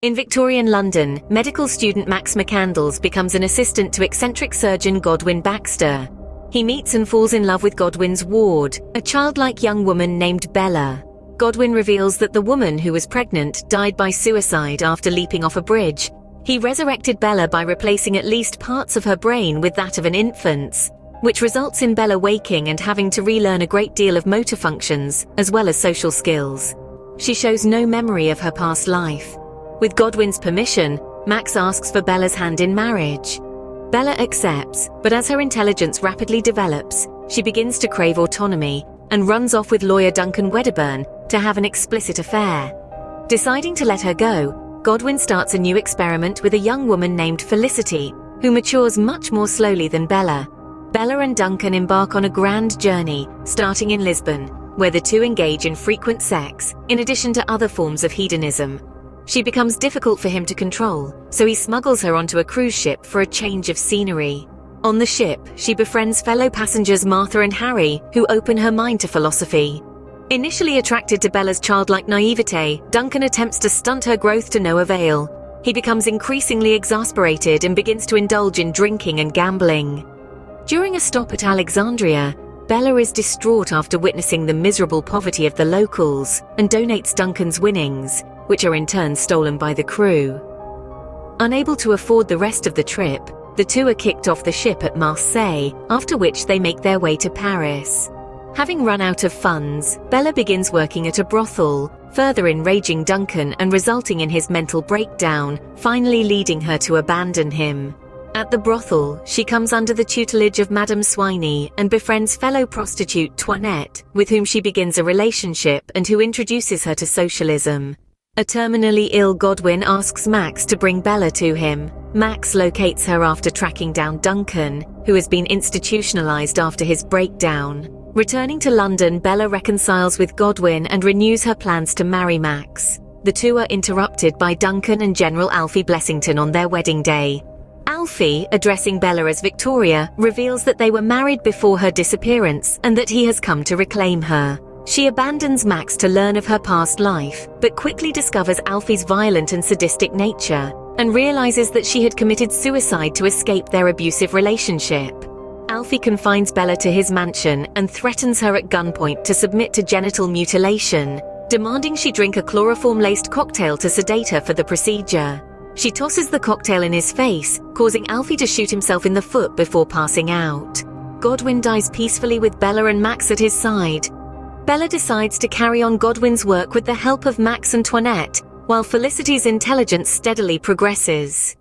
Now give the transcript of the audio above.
In Victorian London, medical student Max McCandles becomes an assistant to eccentric surgeon Godwin Baxter. He meets and falls in love with Godwin's ward, a childlike young woman named Bella. Godwin reveals that the woman who was pregnant died by suicide after leaping off a bridge. He resurrected Bella by replacing at least parts of her brain with that of an infant's, which results in Bella waking and having to relearn a great deal of motor functions, as well as social skills. She shows no memory of her past life. With Godwin's permission, Max asks for Bella's hand in marriage. Bella accepts, but as her intelligence rapidly develops, she begins to crave autonomy and runs off with lawyer Duncan Wedderburn to have an explicit affair. Deciding to let her go, Godwin starts a new experiment with a young woman named Felicity, who matures much more slowly than Bella. Bella and Duncan embark on a grand journey, starting in Lisbon, where the two engage in frequent sex, in addition to other forms of hedonism. She becomes difficult for him to control, so he smuggles her onto a cruise ship for a change of scenery. On the ship, she befriends fellow passengers Martha and Harry, who open her mind to philosophy. Initially attracted to Bella's childlike naivete, Duncan attempts to stunt her growth to no avail. He becomes increasingly exasperated and begins to indulge in drinking and gambling. During a stop at Alexandria, Bella is distraught after witnessing the miserable poverty of the locals and donates Duncan's winnings, which are in turn stolen by the crew. Unable to afford the rest of the trip, the two are kicked off the ship at Marseille, after which they make their way to Paris. Having run out of funds, Bella begins working at a brothel, further enraging Duncan and resulting in his mental breakdown, finally leading her to abandon him. At the brothel, she comes under the tutelage of Madame Swiney and befriends fellow prostitute Toinette, with whom she begins a relationship and who introduces her to socialism. A terminally ill Godwin asks Max to bring Bella to him. Max locates her after tracking down Duncan, who has been institutionalized after his breakdown. Returning to London, Bella reconciles with Godwin and renews her plans to marry Max. The two are interrupted by Duncan and General Alfie Blessington on their wedding day. Alfie, addressing Bella as Victoria, reveals that they were married before her disappearance and that he has come to reclaim her. She abandons Max to learn of her past life, but quickly discovers Alfie's violent and sadistic nature, and realizes that she had committed suicide to escape their abusive relationship. Alfie confines Bella to his mansion and threatens her at gunpoint to submit to genital mutilation, demanding she drink a chloroform-laced cocktail to sedate her for the procedure. She tosses the cocktail in his face, causing Alfie to shoot himself in the foot before passing out. Godwin dies peacefully with Bella and Max at his side. Bella decides to carry on Godwin's work with the help of Max and Toinette, while Felicity's intelligence steadily progresses.